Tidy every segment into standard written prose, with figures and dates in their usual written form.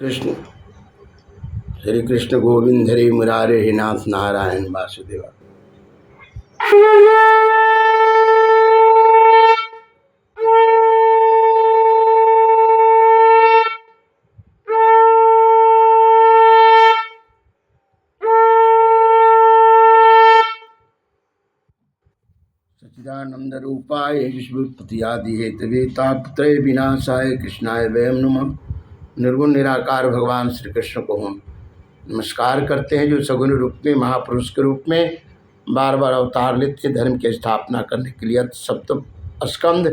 कृष्ण श्री कृष्ण गोविंद हरि मुरारे हे नाथ नारायण वासुदेव। सच्चिदानंद रूपाय विश्वोत्पत्त्यादि हेतवे तापत्रय विनाशाय कृष्णाय वयम नमः। निर्गुण निराकार भगवान श्री कृष्ण को हम नमस्कार करते हैं, जो सगुण रूप में महापुरुष के रूप में बार बार अवतार लेते धर्म की स्थापना करने के लिए। सप्तम स्कंद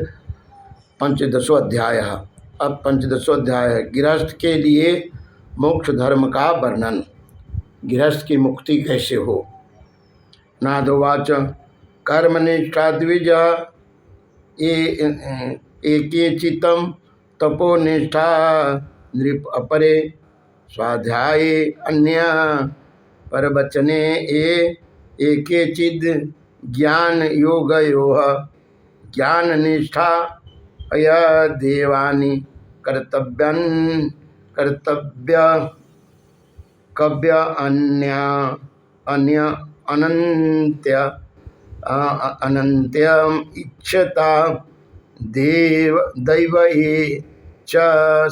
पंचदशो अध्याय। अब पंचदशो अध्याय है गृहस्थ के लिए मोक्ष धर्म का वर्णन। गृहस्थ की मुक्ति कैसे हो। नादोवाच कर्मनिष्ठा द्विज एकेचितं तपोनिष्ठा नृप अपरे स्वाध्याये अन्य परवचने एकेचिद् ज्ञान योगयोः ज्ञाननिष्ठा देवानि कर्तव्य कव्य अन्य अनन्त्यम इच्छता दैवये च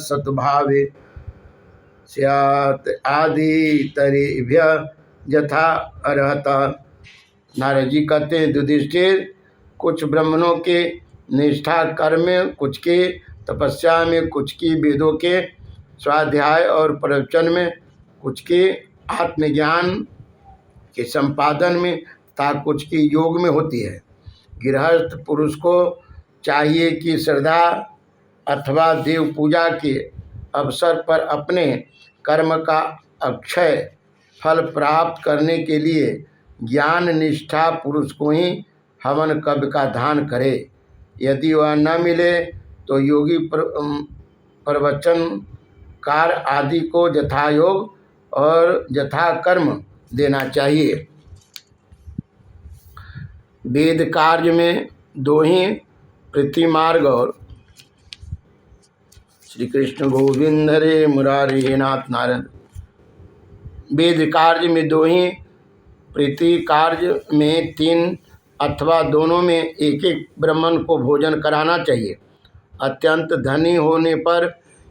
सद्भावे स्यात् आदितरेभ्य यथा अर्हता। नारद जी कहते हैं, युधिष्ठिर, कुछ ब्राह्मणों के निष्ठा कर्म में, कुछ के तपस्या में, कुछ की वेदों के स्वाध्याय और प्रवचन में, कुछ के आत्मज्ञान के संपादन में तथा कुछ की योग में होती है। गृहस्थ पुरुष को चाहिए कि श्रद्धा अथवा देव पूजा के अवसर पर अपने कर्म का अक्षय फल प्राप्त करने के लिए ज्ञान निष्ठा पुरुष को ही हवन कव्य का दान करे। यदि वह न मिले तो योगी प्रवचनकार आदि को यथायोग और यथा कर्म देना चाहिए। वेद कार्य में दो ही पृथ्वी मार्ग और श्री कृष्ण गोविंद हरे मुरारी हे नाथ नारायण। वेद कार्य में दो ही, पृथ्वी कार्य में तीन अथवा दोनों में एक एक ब्राह्मण को भोजन कराना चाहिए। अत्यंत धनी होने पर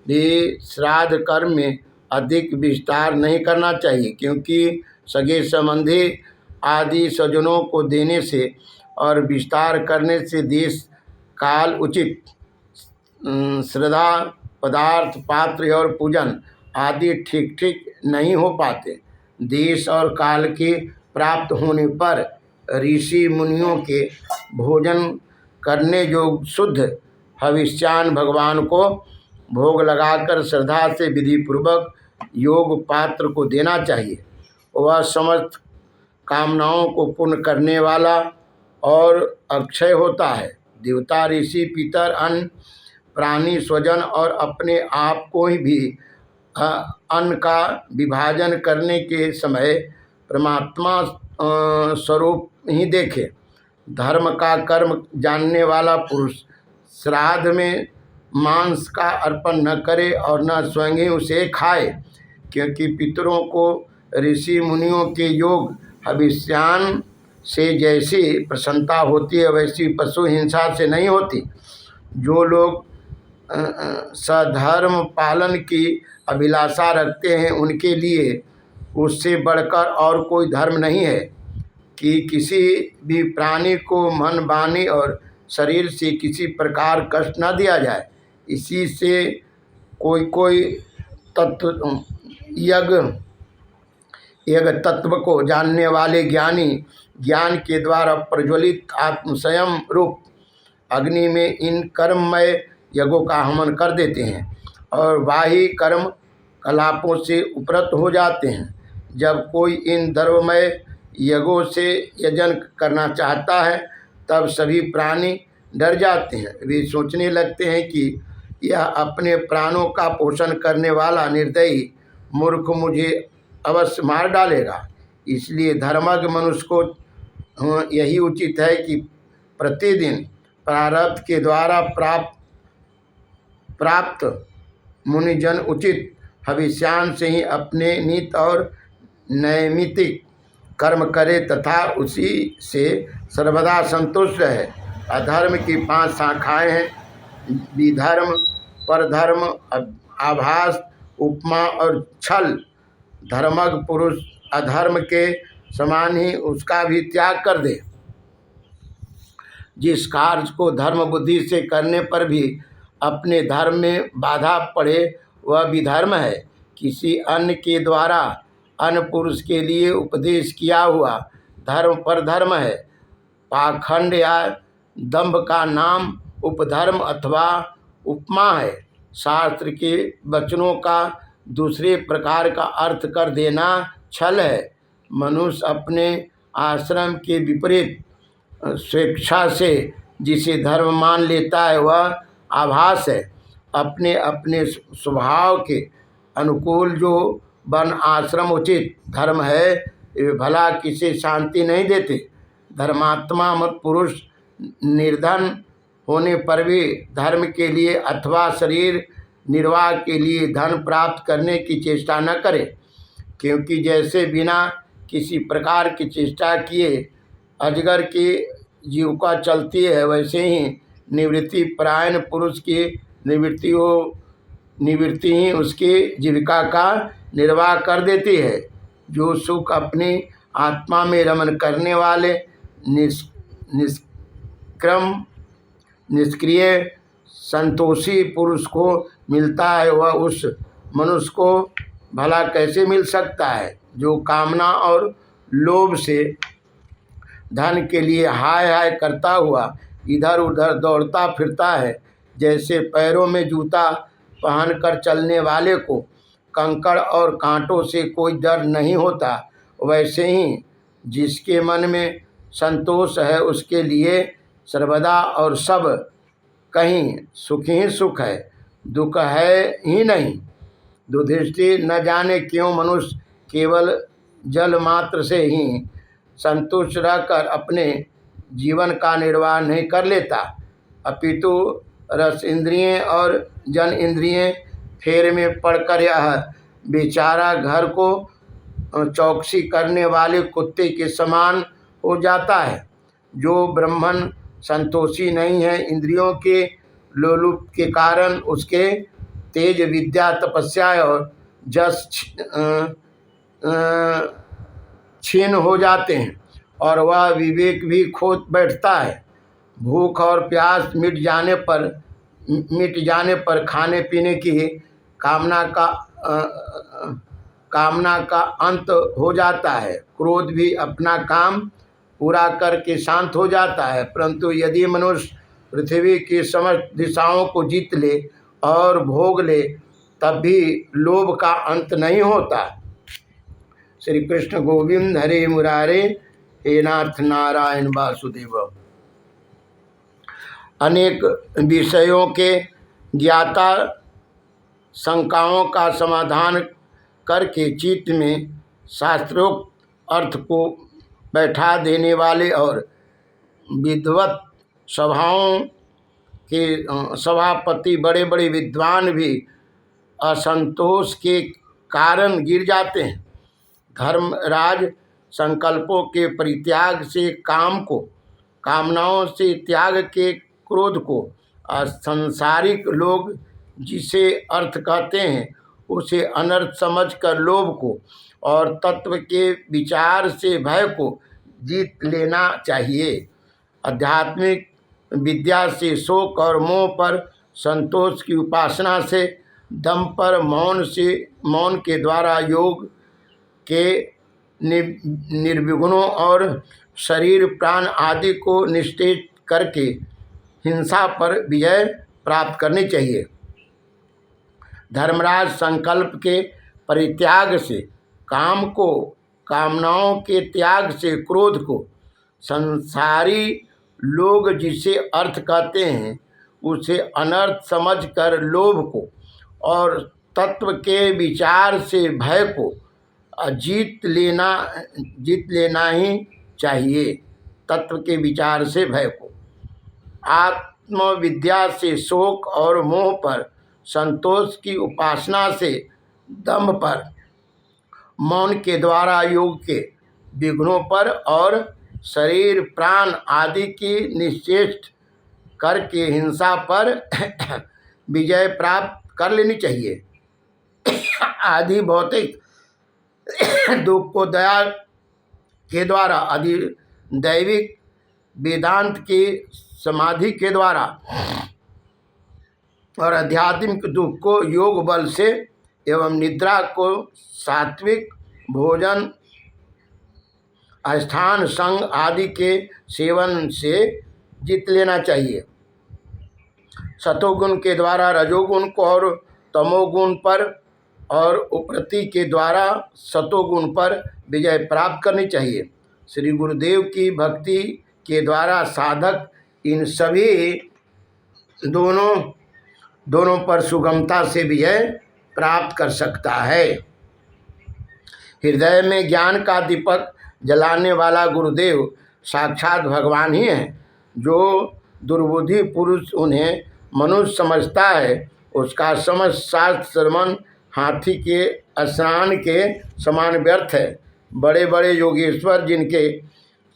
भी श्राद्ध कर्म में अधिक विस्तार नहीं करना चाहिए, क्योंकि सगे संबंधी आदि स्वजनों को देने से और विस्तार करने से देश काल उचित श्रद्धा पदार्थ पात्र और पूजन आदि ठीक ठीक नहीं हो पाते। देश और काल के प्राप्त होने पर ऋषि मुनियों के भोजन करने जो शुद्ध हविष्यान भगवान को भोग लगाकर श्रद्धा से विधि पूर्वक योग पात्र को देना चाहिए। वह समस्त कामनाओं को पूर्ण करने वाला और अक्षय होता है। देवता ऋषि पितर अन्न प्राणी स्वजन और अपने आप को ही भी अन्न का विभाजन करने के समय परमात्मा स्वरूप ही देखे। धर्म का कर्म जानने वाला पुरुष श्राद्ध में मांस का अर्पण न करे और न स्वयं ही उसे खाए, क्योंकि पितरों को ऋषि मुनियों के योग हविष्यान से जैसी प्रसन्नता होती है, वैसी पशु हिंसा से नहीं होती। जो लोग सधर्म पालन की अभिलाषा रखते हैं, उनके लिए उससे बढ़कर और कोई धर्म नहीं है कि किसी भी प्राणी को मन वाणी और शरीर से किसी प्रकार कष्ट न दिया जाए। इसी से कोई तत्व यज्ञ तत्व को जानने वाले ज्ञानी ज्ञान के द्वारा प्रज्वलित आत्मस्वयं रूप अग्नि में इन कर्ममय यज्ञों का हवन कर देते हैं और बाह्य कर्म कलापों से उपरत हो जाते हैं। जब कोई इन धर्ममय यज्ञों से यजन करना चाहता है, तब सभी प्राणी डर जाते हैं। वे सोचने लगते हैं कि यह अपने प्राणों का पोषण करने वाला निर्दयी मूर्ख मुझे अवश्य मार डालेगा। इसलिए धर्मज्ञ मनुष्य को यही उचित है कि प्रतिदिन प्रारब्ध के द्वारा प्राप्त मुनिजन उचित हविष्यान से ही अपने नित और नैमित्तिक कर्म करे तथा उसी से सर्वदा संतुष्ट रहे। अधर्म की 5 शाखाएं हैं, विधर्म, परधर्म, आभास, उपमा और छल। धर्मज्ञ पुरुष अधर्म के समान ही उसका भी त्याग कर दे। जिस कार्य को धर्म बुद्धि से करने पर भी अपने धर्म में बाधा पड़े वह विधर्म है। किसी अन्य के द्वारा अन्य पुरुष के लिए उपदेश किया हुआ धर्म परधर्म है। पाखंड या दंभ का नाम उपधर्म अथवा उपमा है। शास्त्र के वचनों का दूसरे प्रकार का अर्थ कर देना छल है। मनुष्य अपने आश्रम के विपरीत स्वेच्छा से जिसे धर्म मान लेता है वह आभास है। अपने अपने स्वभाव के अनुकूल जो वन आश्रम उचित धर्म है वे भला किसी शांति नहीं देते। धर्मात्मा मत पुरुष निर्धन होने पर भी धर्म के लिए अथवा शरीर निर्वाह के लिए धन प्राप्त करने की चेष्टा न करे, क्योंकि जैसे बिना किसी प्रकार की चेष्टा किए अजगर की जीविका चलती है वैसे ही निवृत्ति परायण पुरुष की निवृत्ति ही उसकी जीविका का निर्वाह कर देती है। जो सुख अपनी आत्मा में रमन करने वाले निष्क्रिय संतोषी पुरुष को मिलता है वह उस मनुष्य को भला कैसे मिल सकता है जो कामना और लोभ से धन के लिए हाय हाय करता हुआ इधर उधर दौड़ता फिरता है। जैसे पैरों में जूता पहनकर चलने वाले को कंकड़ और कांटों से कोई डर नहीं होता, वैसे ही जिसके मन में संतोष है उसके लिए सर्वदा और सब कहीं सुख ही सुख है, दुख है ही नहीं। दुर्दृष्टि न जाने क्यों मनुष्य केवल जल मात्र से ही संतुष्ट रहकर अपने जीवन का निर्वाह नहीं कर लेता, अपितु रस इंद्रियें और जन इंद्रियें फेर में पड़कर यह बेचारा घर को चौकसी करने वाले कुत्ते के समान हो जाता है। जो ब्राह्मण संतोषी नहीं है, इंद्रियों के लोलुप के कारण उसके तेज विद्या तपस्या और जस क्षीण हो जाते हैं और वह विवेक भी खो बैठता है। भूख और प्यास मिट जाने पर खाने पीने की कामना का अंत हो जाता है। क्रोध भी अपना काम पूरा करके शांत हो जाता है। परंतु यदि मनुष्य पृथ्वी की समस्त दिशाओं को जीत ले और भोग ले तब भी लोभ का अंत नहीं होता। श्री कृष्ण गोविंद हरे मुरारे हे नाथ नारायण वासुदेव। अनेक विषयों के ज्ञाता शंकाओं का समाधान करके चित्त में शास्त्रोक्त अर्थ को बैठा देने वाले और विद्वत सभाओं के सभापति बड़े बड़े विद्वान भी असंतोष के कारण गिर जाते हैं। धर्मराज संकल्पों के परित्याग से काम को, कामनाओं से त्याग के क्रोध को, सांसारिक लोग जिसे अर्थ कहते हैं उसे अनर्थ समझकर लोभ को और तत्व के विचार से भय को जीत लेना चाहिए। आध्यात्मिक विद्या से शोक और मोह पर, संतोष की उपासना से दम पर, मौन के द्वारा योग के निर्विघ्नों और शरीर प्राण आदि को निश्चेष करके हिंसा पर विजय प्राप्त करनी चाहिए। धर्मराज संकल्प के परित्याग से काम को, कामनाओं के त्याग से क्रोध को, संसारी लोग जिसे अर्थ कहते हैं उसे अनर्थ समझकर लोभ को और तत्व के विचार से भय को जीत लेना ही चाहिए। तत्व के विचार से भय को, आत्मविद्या से शोक और मोह पर, संतोष की उपासना से दम्भ पर, मौन के द्वारा योग के विघ्नों पर और शरीर प्राण आदि की निश्चेष्ट करके हिंसा पर विजय प्राप्त कर लेनी चाहिए। आदि भौतिक दुख को दया के द्वारा, आदि दैविक वेदांत की समाधि के द्वारा और आध्यात्मिक दुख को योग बल से एवं निद्रा को सात्विक भोजन, स्थान संग आदि के सेवन से जीत लेना चाहिए। सतोगुण के द्वारा रजोगुण को और तमोगुण पर और उपरति के द्वारा सतोगुण पर विजय प्राप्त करनी चाहिए। श्री गुरुदेव की भक्ति के द्वारा साधक इन सभी दोनों पर सुगमता से विजय प्राप्त कर सकता है। हृदय में ज्ञान का दीपक जलाने वाला गुरुदेव साक्षात भगवान ही है। जो दुर्बुद्धि पुरुष उन्हें मनुष्य समझता है, उसका समस्त शास्त्र श्रवण हाथी के स्नान के समान व्यर्थ है। बड़े बड़े योगेश्वर जिनके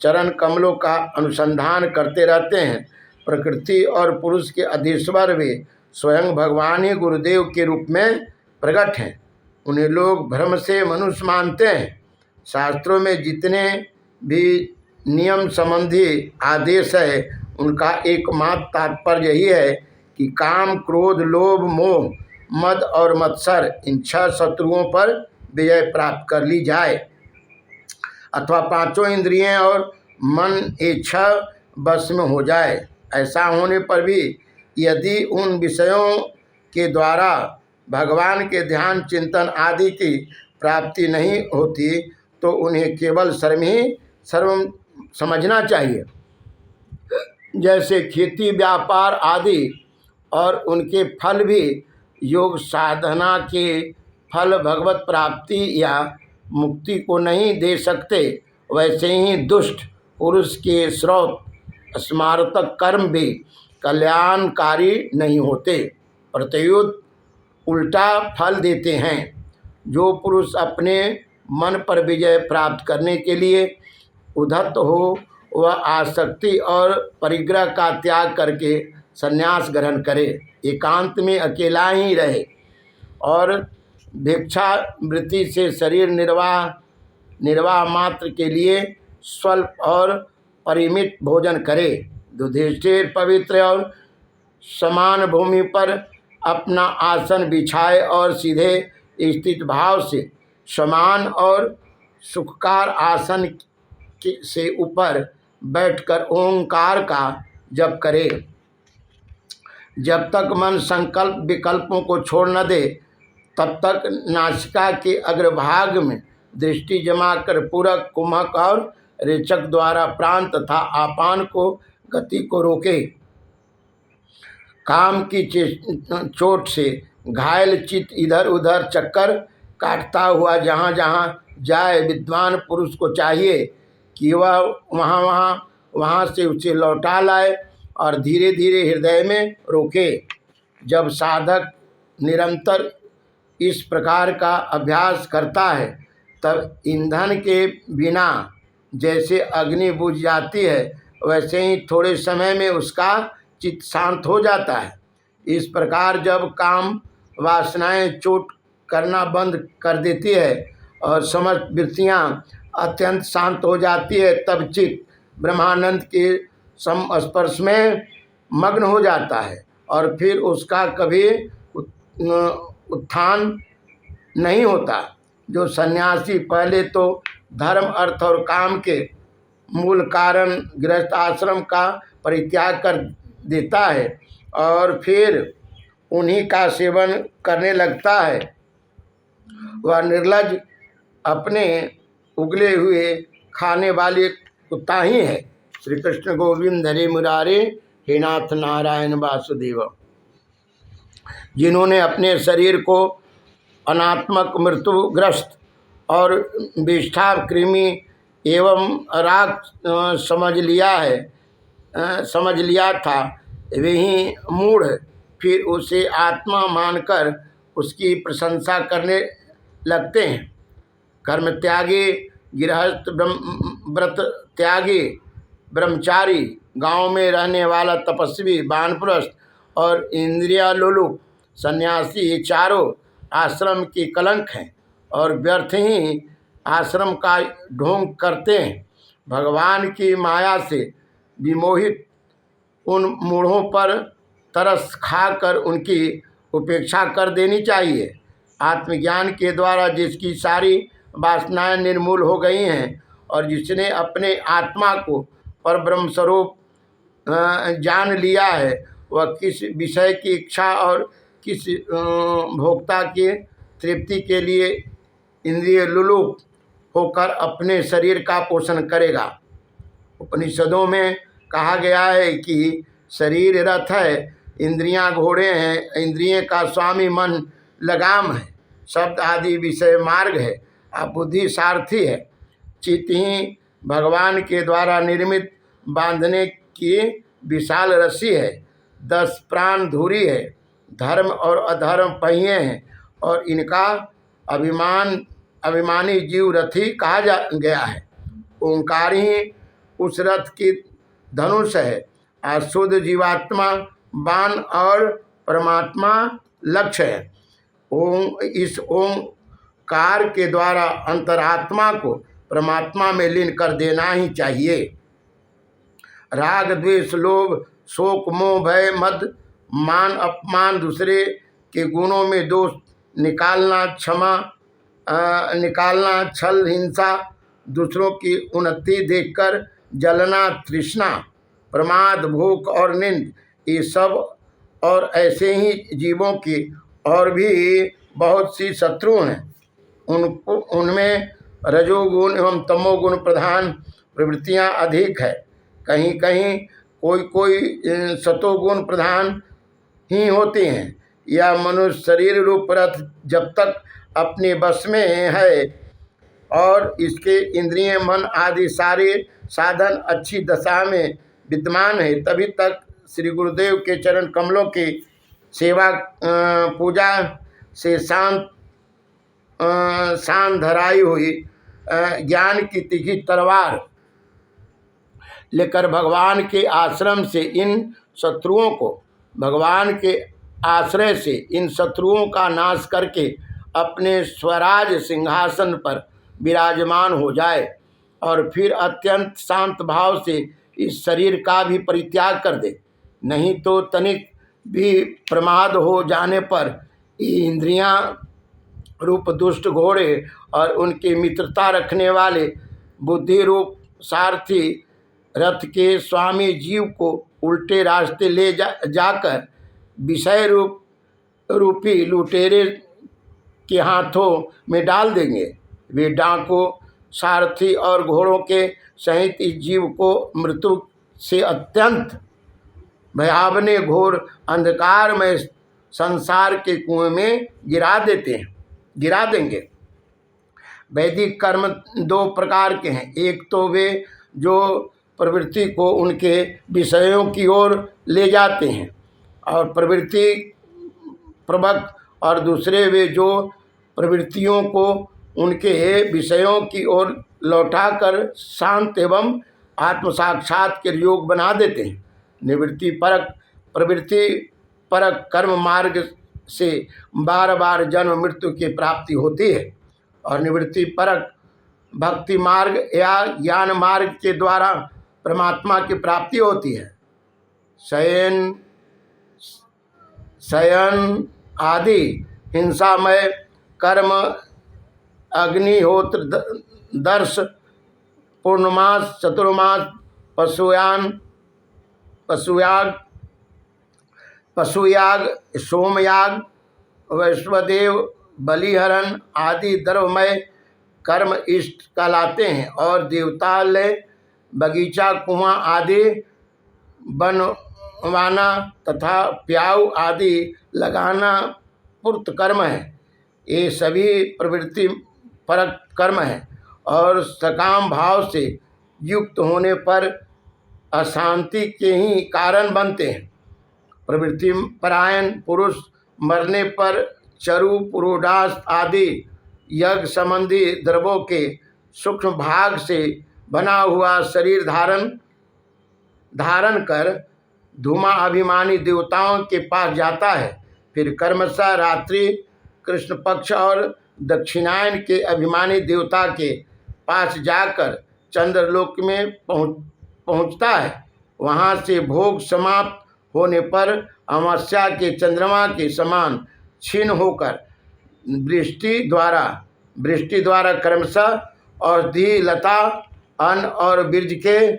चरण कमलों का अनुसंधान करते रहते हैं, प्रकृति और पुरुष के अधीश्वर वे स्वयं भगवान ही गुरुदेव के रूप में प्रकट हैं। उन्हें लोग भ्रम से मनुष्य मानते हैं। शास्त्रों में जितने भी नियम संबंधी आदेश है, उनका एकमात्र तात्पर्य यही है कि काम, क्रोध, लोभ, मोह, मद और मत्सर इन 6 शत्रुओं पर विजय प्राप्त कर ली जाए, अथवा 5 इंद्रियां और मन ये 6 बस में हो जाए। ऐसा होने पर भी यदि उन विषयों के द्वारा भगवान के ध्यान, चिंतन आदि की प्राप्ति नहीं होती, तो उन्हें केवल सर्व समझना चाहिए। जैसे खेती, व्यापार आदि और उनके फल भी योग साधना के फल भगवत प्राप्ति या मुक्ति को नहीं दे सकते, वैसे ही दुष्ट पुरुष के श्रौत स्मारतक कर्म भी कल्याणकारी नहीं होते, प्रत्युत उल्टा फल देते हैं। जो पुरुष अपने मन पर विजय प्राप्त करने के लिए उद्धत हो, वह आसक्ति और परिग्रह का त्याग करके संन्यास ग्रहण करे, एकांत में अकेला ही रहे और भिक्षा वृत्ति से शरीर निर्वाह मात्र के लिए स्वल्प और परिमित भोजन करे। युधिष्ठिर पवित्र और समान भूमि पर अपना आसन बिछाए और सीधे स्थित भाव से समान और सुखकार आसन से ऊपर बैठकर ओंकार का जप करे। जब तक मन संकल्प विकल्पों को छोड़ न दे, तब तक नासिका के अग्रभाग में दृष्टि जमाकर पूरक, कुम्भक और रेचक द्वारा प्राण तथा आपान को गति को रोके। काम की चोट से घायल चित्त इधर उधर चक्कर काटता हुआ जहाँ जहाँ जाए, विद्वान पुरुष को चाहिए कि वह वहाँ से उसे लौटा लाए और धीरे धीरे हृदय में रोके। जब साधक निरंतर इस प्रकार का अभ्यास करता है, तब ईंधन के बिना जैसे अग्नि बुझ जाती है, वैसे ही थोड़े समय में उसका चित्त शांत हो जाता है। इस प्रकार जब काम वासनाएं चोट करना बंद कर देती है और समस्त वृत्तियाँ अत्यंत शांत हो जाती है, तब चित्त ब्रह्मानंद के संस्पर्श में मग्न हो जाता है और फिर उसका कभी उत्थान नहीं होता। जो सन्यासी पहले तो धर्म, अर्थ और काम के मूल कारण गृहस्थ आश्रम का परित्याग कर देता है और फिर उन्हीं का सेवन करने लगता है, वह निर्लज, अपने उगले हुए खाने वाले कुत्ता ही है। श्री कृष्ण गोविंद हरे मुरारे, हे नाथ नारायण वासुदेव। जिन्होंने अपने शरीर को अनात्मक, मृत्युग्रस्त और विष्ठा, कृमि एवं राग समझ लिया था, वे ही मूढ़ फिर उसे आत्मा मानकर उसकी प्रशंसा करने लगते हैं। कर्म त्यागी गृहस्थ, व्रत त्यागी ब्रह्मचारी, गांव में रहने वाला तपस्वी वानप्रस्थ और इंद्रिया लोलुप सन्यासी, ये चारों आश्रम की कलंक हैं और व्यर्थ ही आश्रम का ढोंग करते हैं। भगवान की माया से विमोहित उन मूढ़ों पर तरस खाकर उनकी उपेक्षा कर देनी चाहिए। आत्मज्ञान के द्वारा जिसकी सारी वासनाएं निर्मूल हो गई हैं और जिसने अपने आत्मा को परब्रह्म स्वरूप जान लिया है, वह किस विषय की इच्छा और किस भोक्ता की तृप्ति के लिए इंद्रिय लुलुप होकर अपने शरीर का पोषण करेगा। उपनिषदों में कहा गया है कि शरीर रथ है, इंद्रियां घोड़े हैं, इंद्रियों का स्वामी मन लगाम है, शब्द आदि विषय मार्ग है, अब बुद्धि सारथी है, चित्त ही भगवान के द्वारा निर्मित बांधने की विशाल रस्सी है, 10 प्राण धुरी है, धर्म और अधर्म पहिए हैं और इनका अभिमानी जीव रथी कहा गया है। ओंकार ही उस रथ की धनुष है, अशुद्ध जीवात्मा बाण और परमात्मा लक्ष्य है। इस ओंकार के द्वारा अंतरात्मा को परमात्मा में लीन कर देना ही चाहिए। राग द्वेष लोभ शोक मोह भय मद मान अपमान, दूसरे के गुणों में दोष निकालना, छल हिंसा, दूसरों की उन्नति देखकर जलना, तृष्णा, प्रमाद, भूख और निंद, ये सब और ऐसे ही जीवों की और भी बहुत सी शत्रु हैं। उनमें रजोगुण एवं तमोगुण प्रधान प्रवृत्तियां अधिक है, कहीं कहीं कोई सतोगुण प्रधान ही होती हैं। यह मनुष्य शरीर रूप रथ जब तक अपने बस में है और इसके इंद्रिय मन आदि सारे साधन अच्छी दशा में विद्यमान है, तभी तक श्री गुरुदेव के चरण कमलों की सेवा पूजा से शांत धराई हुई ज्ञान की तीखी तलवार लेकर भगवान के आश्रम से इन शत्रुओं को, भगवान के आश्रय से इन शत्रुओं का नाश करके अपने स्वराज सिंहासन पर विराजमान हो जाए और फिर अत्यंत शांत भाव से इस शरीर का भी परित्याग कर दे। नहीं तो तनिक भी प्रमाद हो जाने पर इंद्रियां रूप दुष्ट घोड़े और उनकी मित्रता रखने वाले बुद्धि रूप सारथी रथ के स्वामी जीव को उल्टे रास्ते ले जाकर विषय रूपी लुटेरे के हाथों में डाल देंगे। वे डाकू सारथी और घोड़ों के सहित इस जीव को मृत्यु से अत्यंत भयावने घोर अंधकार में संसार के कुएं में गिरा देंगे। वैदिक कर्म 2 प्रकार के हैं, एक तो वे जो प्रवृत्ति को उनके विषयों की ओर ले जाते हैं और प्रवृत्ति प्रवक्त, और दूसरे वे जो प्रवृत्तियों को उनके विषयों की ओर लौटाकर शांत एवं आत्म साक्षात के योग बना देते हैं। प्रवृत्ति परक कर्म मार्ग से बार बार जन्म मृत्यु की प्राप्ति होती है और निवृत्ति परक भक्ति मार्ग या ज्ञान मार्ग के द्वारा परमात्मा की प्राप्ति होती है। शयन आदि हिंसामय कर्म, अग्निहोत्र, दर्श, पूर्णमास, चतुर्मास, पशुयाग, सोमयाग, वैश्वदेव, बलिहरण आदि द्रव्यमय कर्म इष्ट कहलाते हैं और देवतालय, बगीचा, कुआं आदि बनवाना तथा प्याऊ आदि लगाना पूर्त कर्म है। ये सभी प्रवृत्ति परक कर्म है और सकाम भाव से युक्त होने पर अशांति के ही कारण बनते हैं। प्रवृत्ति परायण पुरुष मरने पर चरु, पुरोडास आदि यज्ञ संबंधी द्रव्यों के सूक्ष्म भाग से बना हुआ शरीर धारण कर धूमा अभिमानी देवताओं के पास जाता है। फिर क्रमशः रात्रि कृष्ण पक्ष और दक्षिणायन के अभिमानी देवता के पास जाकर चंद्रलोक में पहुंचता है। वहां से भोग समाप्त होने पर अमावस्या के चंद्रमा के समान क्षीण होकर वृष्टि द्वारा क्रमशः औषधि लता अन्न और बीज के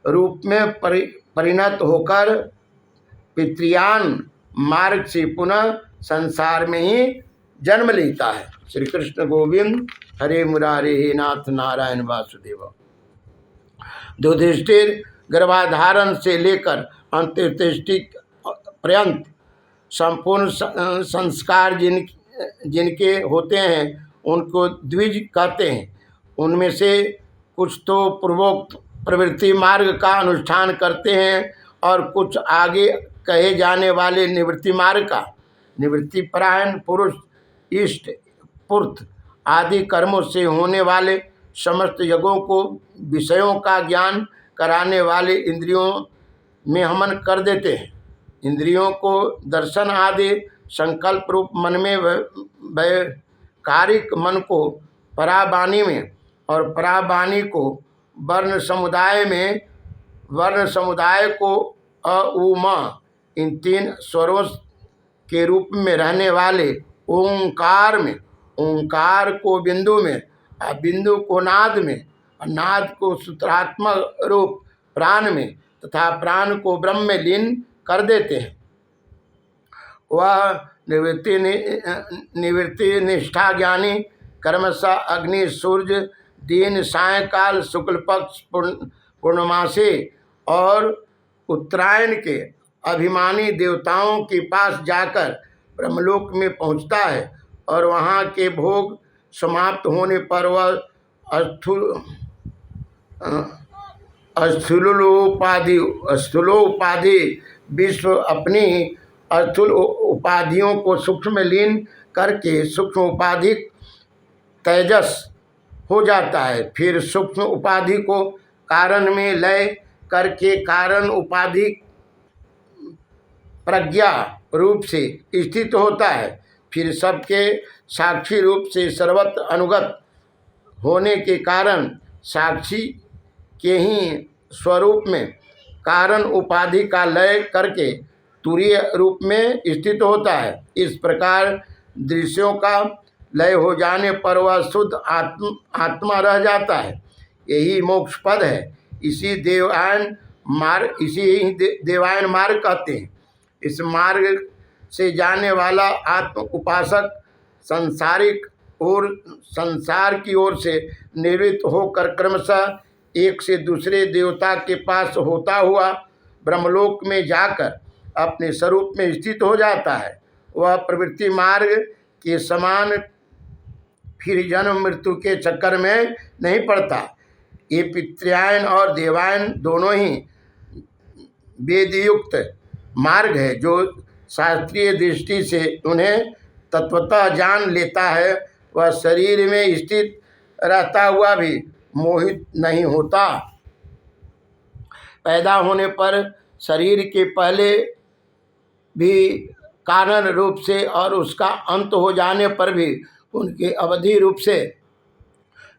रूप में परिणत होकर पितृयान मार्ग से पुनः संसार में ही जन्म लेता है। श्री कृष्ण गोविंद हरे मुरारे हे नाथ नारायण वासुदेव। युधिष्ठिर गर्भाधारण से लेकर अंत्येष्टि पर्यंत संपूर्ण संस्कार जिनके होते हैं उनको द्विज कहते हैं। उनमें से कुछ तो पूर्वोक्त प्रवृत्ति मार्ग का अनुष्ठान करते हैं और कुछ आगे कहे जाने वाले निवृत्ति मार्ग का। निवृत्ति परायण पुरुष इष्ट पूर्त आदि कर्मों से होने वाले समस्त यज्ञों को विषयों का ज्ञान कराने वाले इंद्रियों में हमन कर देते हैं। इंद्रियों को दर्शन आदि संकल्प रूप मन में वैकारिक मन को पराबानी में और पराबानी को वर्ण समुदाय को अ उ म इन तीन स्वरों के रूप में रहने वाले ओंकार में, ओंकार को बिंदु में, बिंदु को नाद में, नाद को सूत्रात्मक रूप प्राण में तथा प्राण को ब्रह्म में लीन कर देते हैं। वह निवृत्ति निष्ठा ज्ञानी कर्मशः अग्नि सूर्य दिन सायंकाल शुक्ल पक्ष पूर्णमासी और उत्तरायण के अभिमानी देवताओं के पास जाकर ब्रह्मलोक में पहुंचता है और वहां के भोग समाप्त होने पर वह स्थूलोपाधि विश्व अपनी स्थूल उपाधियों को सूक्ष्म में लीन करके सूक्ष्म उपाधि तेजस हो जाता है। फिर सूक्ष्म उपाधि को कारण में लय करके कारण उपाधि प्रज्ञा रूप से स्थित होता है। फिर सबके साक्षी रूप से सर्वत्र अनुगत होने के कारण साक्षी के ही स्वरूप में कारण उपाधि का लय करके तुरीय रूप में स्थित होता है। इस प्रकार दृश्यों का लय हो जाने पर वह शुद्ध आत्मा रह जाता है। यही मोक्ष पद है। इसी देवायन मार्ग कहते हैं। इस मार्ग से जाने वाला आत्म उपासक संसार की ओर से निवृत्त होकर क्रमशः एक से दूसरे देवता के पास होता हुआ ब्रह्मलोक में जाकर अपने स्वरूप में स्थित हो जाता है। वह प्रवृत्ति मार्ग के समान फिर जन्म मृत्यु के चक्कर में नहीं पड़ता। ये पितृयायन और देवायन दोनों ही वेदयुक्त मार्ग है। जो शास्त्रीय दृष्टि से उन्हें तत्वतः जान लेता है वह शरीर में स्थित रहता हुआ भी मोहित नहीं होता। पैदा होने पर शरीर के पहले भी कारण रूप से और उसका अंत हो जाने पर भी उनके अवधि रूप से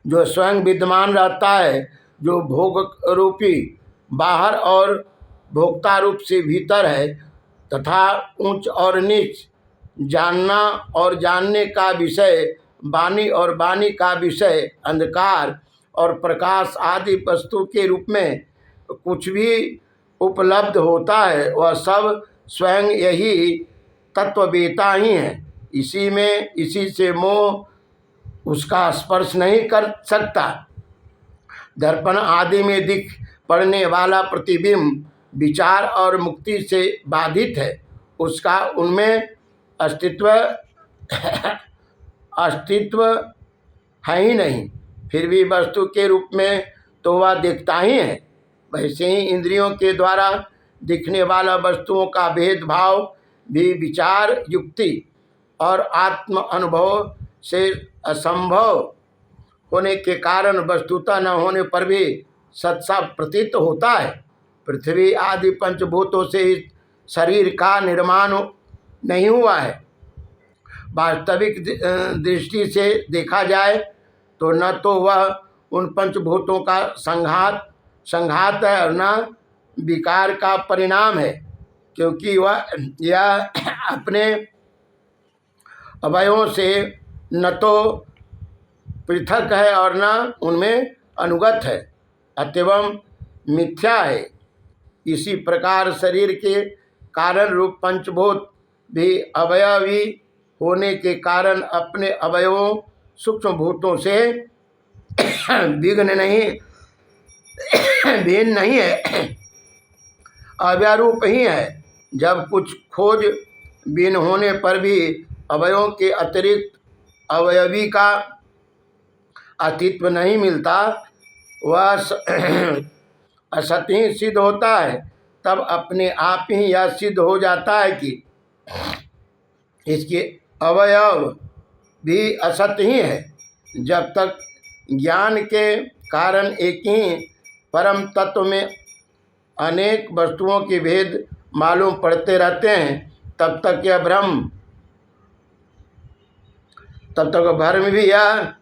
जो स्वयं विद्यमान रहता है, जो भोग रूपी बाहर और भोक्ता रूप से भीतर है तथा ऊंच और नीच जानना और जानने का विषय वाणी और वाणी का विषय अंधकार और प्रकाश आदि वस्तु के रूप में कुछ भी उपलब्ध होता है वह सब स्वयं यही तत्ववेता ही है। इसी से मोह उसका स्पर्श नहीं कर सकता। दर्पण आदि में दिख पड़ने वाला प्रतिबिंब विचार और मुक्ति से बाधित है। उसका उनमें अस्तित्व है ही नहीं। फिर भी वस्तु के रूप में तो वह दिखता ही है। वैसे ही इंद्रियों के द्वारा दिखने वाला वस्तुओं का भेदभाव भी विचार युक्ति और आत्म अनुभव से असंभव होने के कारण वस्तुतः न होने पर भी सत्सा प्रतीत होता है। पृथ्वी आदि पंचभूतों से इस शरीर का निर्माण नहीं हुआ है। वास्तविक दृष्टि से देखा जाए तो न तो वह उन पंचभूतों का संघात है और न विकार का परिणाम है, क्योंकि यह अपने अवयवों से न तो पृथक है और न उनमें अनुगत है, अतएव मिथ्या है। इसी प्रकार शरीर के कारण रूप पंचभूत भी अवयवी होने के कारण अपने अवयवों सूक्ष्म भूतों से भिन्न नहीं है, अव्यारूप ही है। जब कुछ खोज बिन होने पर भी अवयवों के अतिरिक्त अवयवी का अस्तित्व नहीं मिलता, वह असत ही सिद्ध होता है। तब अपने आप ही यह सिद्ध हो जाता है कि इसके अवयव भी असत ही है। जब तक ज्ञान के कारण एक ही परम तत्व में अनेक वस्तुओं के भेद मालूम पड़ते रहते हैं, तब तक भ्रम भी यह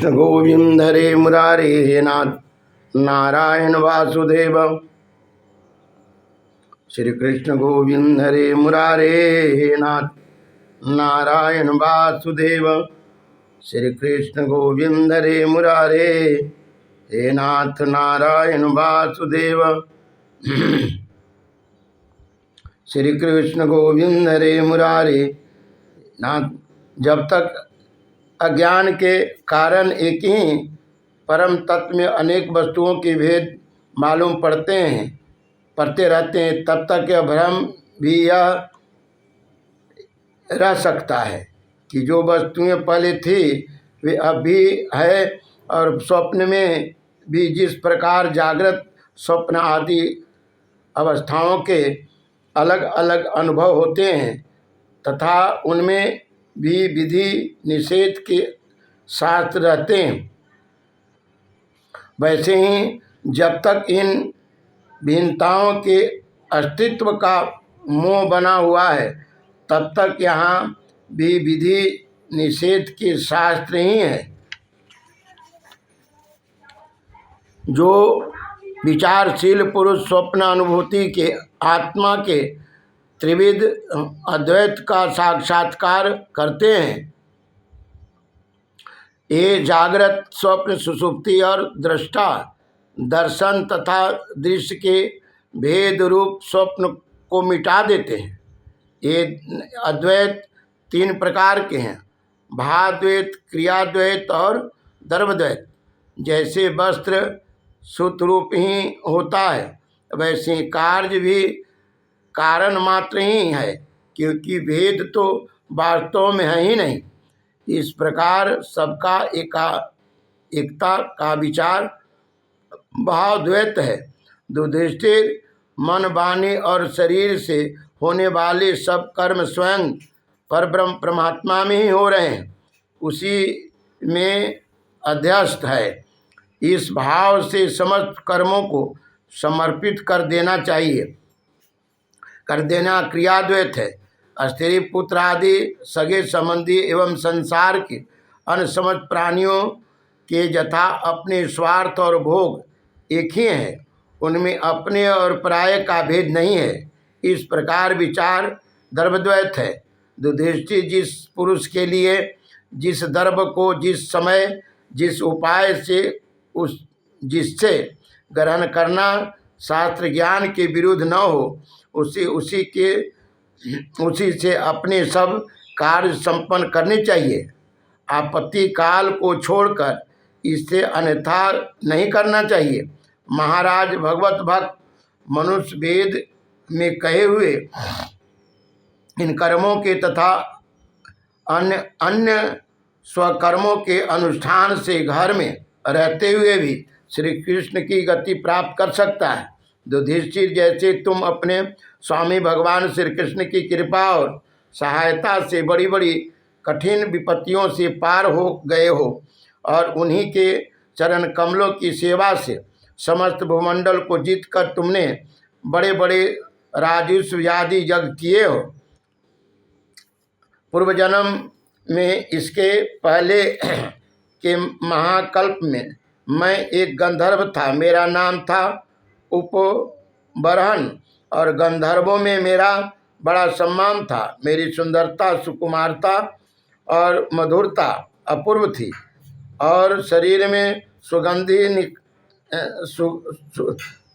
गोविंद हरे मुरारे हे नाथ नारायण वासुदेव। श्री कृष्ण गोविंद हरे मुरारे हे नाथ नारायण वासुदेव। श्री कृष्ण गोविंद हरे मुरारे हे नाथ नारायण वासुदेव। श्री कृष्ण गोविंद हरे मुरारे नाथ। जब तक अज्ञान के कारण एक ही परम तत्व में अनेक वस्तुओं के भेद मालूम पड़ते रहते हैं, तब तक यह भ्रम भी यह रह सकता है कि जो वस्तुएं पहले थी वे अब भी है, और स्वप्न में भी जिस प्रकार जागृत स्वप्न आदि अवस्थाओं के अलग अलग अनुभव होते हैं तथा उनमें भी विधि निषेध के शास्त्र रहते हैं, वैसे ही जब तक इन भिन्नताओं के अस्तित्व का मोह बना हुआ है, तब तक यहाँ भी विधि निषेध के शास्त्र ही हैं। जो विचारशील पुरुष स्वप्न अनुभूति के आत्मा के त्रिविध अद्वैत का साक्षात्कार करते हैं, ये जागृत स्वप्न सुषुप्ति और दृष्टा दर्शन तथा दृश्य के भेद रूप स्वप्न को मिटा देते हैं। ये अद्वैत तीन प्रकार के हैं, भाद्वैत, क्रियाद्वैत और द्रव्यद्वैत। जैसे वस्त्र सूत्ररूप ही होता है, वैसे कार्य भी कारण मात्र ही है, क्योंकि भेद तो वास्तव में है ही नहीं। इस प्रकार सबका एकता का विचार भावद्वैत है। दुर्दृष्टि मन, वाणी और शरीर से होने वाले सब कर्म स्वयं परब्रह्म परमात्मा में ही हो रहे हैं, उसी में अध्यस्त है। इस भाव से समस्त कर्मों को समर्पित कर देना क्रियाद्वैत है। स्त्री पुत्र आदि सगे संबंधी एवं संसार के अन्य समस्त प्राणियों के यथा अपने स्वार्थ और भोग एक ही हैं, उनमें अपने और पराये का भेद नहीं है। इस प्रकार विचार द्रव्यद्वैत है। दुर्दृष्टि जिस पुरुष के लिए जिस द्रव्य को जिस समय जिस उपाय से जिससे ग्रहण करना शास्त्र ज्ञान के विरुद्ध न हो, उसी से अपने सब कार्य संपन्न करने चाहिए। आपत्ति काल को छोड़कर इससे अन्यथा नहीं करना चाहिए। महाराज भगवत भक्त मनुष्य वेद में कहे हुए इन कर्मों के तथा अन्य स्वकर्मों के अनुष्ठान से घर में रहते हुए भी श्री कृष्ण की गति प्राप्त कर सकता है। युधिष्ठिर, जैसे तुम अपने स्वामी भगवान श्री कृष्ण की कृपा और सहायता से बड़ी बड़ी कठिन विपत्तियों से पार हो गए हो, और उन्हीं के चरण कमलों की सेवा से समस्त भूमंडल को जीतकर तुमने बड़े बड़े राजस्व आदि यज्ञ किए हो। पूर्व जन्म में, इसके पहले के महाकल्प में, मैं एक गंधर्व था। मेरा नाम था उपबरहन, और गंधर्वों में मेरा बड़ा सम्मान था। मेरी सुंदरता, सुकुमारता और मधुरता अपूर्व थी, और शरीर में सुगंधी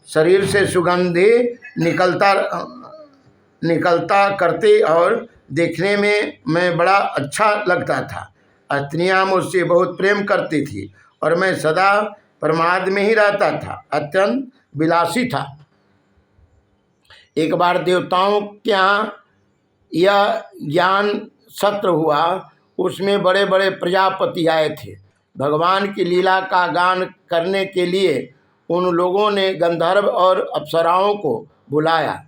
शरीर से सुगंधी निकलता करती, और देखने में मैं बड़ा अच्छा लगता था। स्त्रियां मुझसे बहुत प्रेम करती थी, और मैं सदा प्रमाद में ही रहता था, अत्यंत विलासी था। एक बार देवताओं के यहाँ यह ज्ञान सत्र हुआ। उसमें बड़े बड़े प्रजापति आए थे। भगवान की लीला का गान करने के लिए उन लोगों ने गंधर्व और अप्सराओं को बुलाया।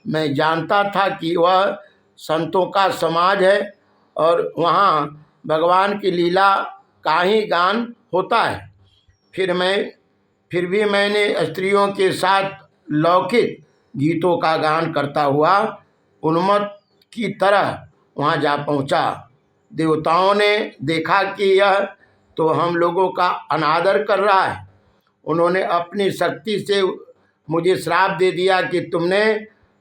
मैं जानता था कि वह संतों का समाज है, और वहाँ भगवान की लीला का ही गान होता है। फिर भी मैंने स्त्रियों के साथ लौकिक गीतों का गान करता हुआ उन्मत्त की तरह वहाँ जा पहुँचा। देवताओं ने देखा कि यह तो हम लोगों का अनादर कर रहा है। उन्होंने अपनी शक्ति से मुझे श्राप दे दिया कि तुमने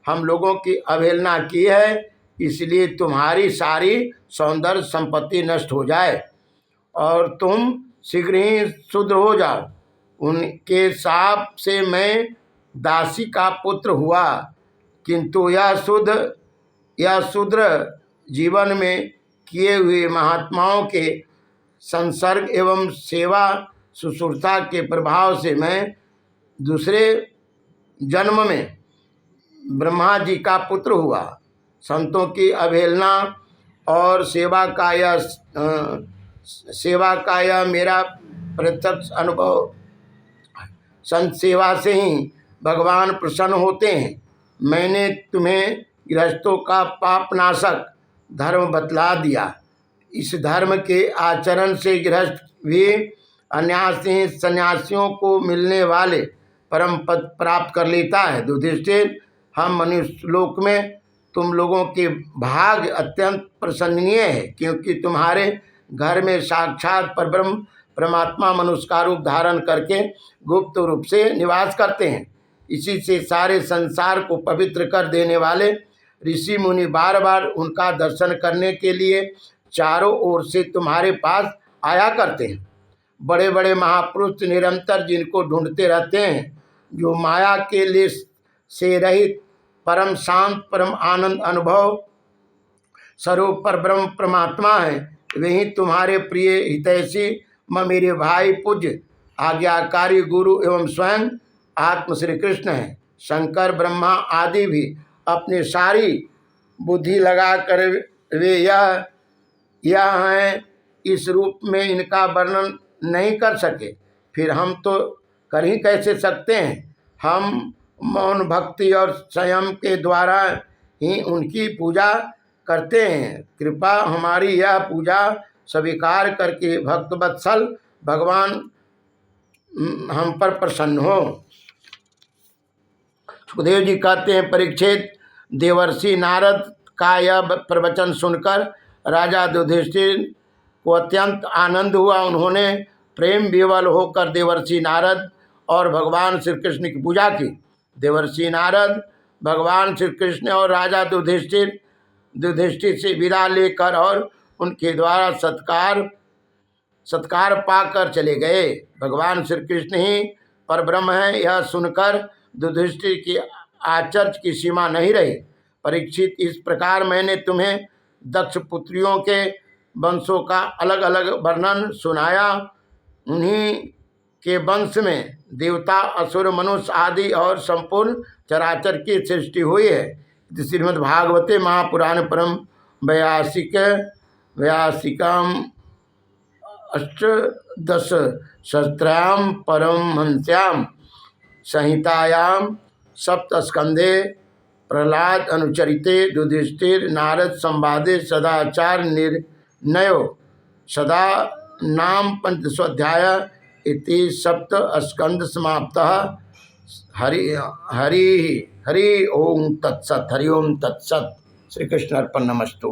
हम लोगों की अवहेलना की है, इसलिए तुम्हारी सारी सौंदर्य संपत्ति नष्ट हो जाए और तुम शीघ्र ही शूद्र हो जाओ। उनके शाप से मैं दासी का पुत्र हुआ, किंतु यह शूद्र जीवन में किए हुए महात्माओं के संसर्ग एवं सेवा शुश्रूषा के प्रभाव से मैं दूसरे जन्म में ब्रह्मा जी का पुत्र हुआ। संतों की अवहेलना और सेवा का यह मेरा प्रत्यक्ष अनुभव। संत सेवा से ही भगवान प्रसन्न होते हैं। मैंने तुम्हें गृहस्थों का पापनाशक धर्म बतला दिया। इस धर्म के आचरण से गृहस्थ भी अनायास ही सन्यासियों को मिलने वाले परम पद प्राप्त कर लेता है। युधिष्ठिर, हम मनुष्य लोक में तुम लोगों के भाग्य अत्यंत प्रशंसनीय है, क्योंकि तुम्हारे घर में साक्षात परब्रह्म परमात्मा मनुष्य का रूप धारण करके गुप्त रूप से निवास करते हैं। इसी से सारे संसार को पवित्र कर देने वाले ऋषि मुनि बार बार उनका दर्शन करने के लिए चारों ओर से तुम्हारे पास आया करते हैं। बड़े बड़े महापुरुष निरंतर जिनको ढूंढते रहते हैं, जो माया के लिए से रहित परम शांत परम आनंद अनुभव स्वरूप पर ब्रह्म परमात्मा है, वही तुम्हारे प्रिय हितैषी मेरे भाई पूज्य आज्ञाकारी गुरु एवं स्वयं आत्म श्री कृष्ण है। शंकर ब्रह्मा आदि भी अपनी सारी बुद्धि लगाकर वे यह हैं, इस रूप में इनका वर्णन नहीं कर सके, फिर हम तो कर ही कैसे सकते हैं। हम मौन भक्ति और संयम के द्वारा ही उनकी पूजा करते हैं। कृपा हमारी यह पूजा स्वीकार करके भक्तवत्सल भगवान हम पर प्रसन्न हो। सुखदेव जी कहते हैं, परीक्षित, देवर्षि नारद का यह प्रवचन सुनकर राजा युधिष्ठिर को अत्यंत आनंद हुआ। उन्होंने प्रेम विवल होकर देवर्षि नारद और भगवान श्री कृष्ण की पूजा की। देवर्षि नारद भगवान श्री कृष्ण और राजा युधिष्ठिर से विदा लेकर और उनके द्वारा सत्कार पाकर चले गए। भगवान श्री कृष्ण ही परब्रह्म है, यह सुनकर युधिष्ठिर की आश्चर्य की सीमा नहीं रही। परीक्षित, इस प्रकार मैंने तुम्हें दक्ष पुत्रियों के वंशों का अलग अलग वर्णन सुनाया। उन्हीं के वंश में देवता, असुर, मनुष्य आदि और संपूर्ण चराचर की सृष्टि हुई है। श्रीमद्भागवते महापुराण परम व्यासिकाम अष्टादश सहस्रायाम परमहंस्याम संहितायाम सप्तस्कंधे प्रहलाद अनुचरिते युधिष्ठिर नारद संवादे सदाचार निर्णयो सदा नाम पंचस्वाध्याय इति सप्त स्कंद समाप्तः। हरि हरि हरि ओम तत्सत। हरि ओम तत्सत। श्री कृष्ण अर्पण नमस्तु।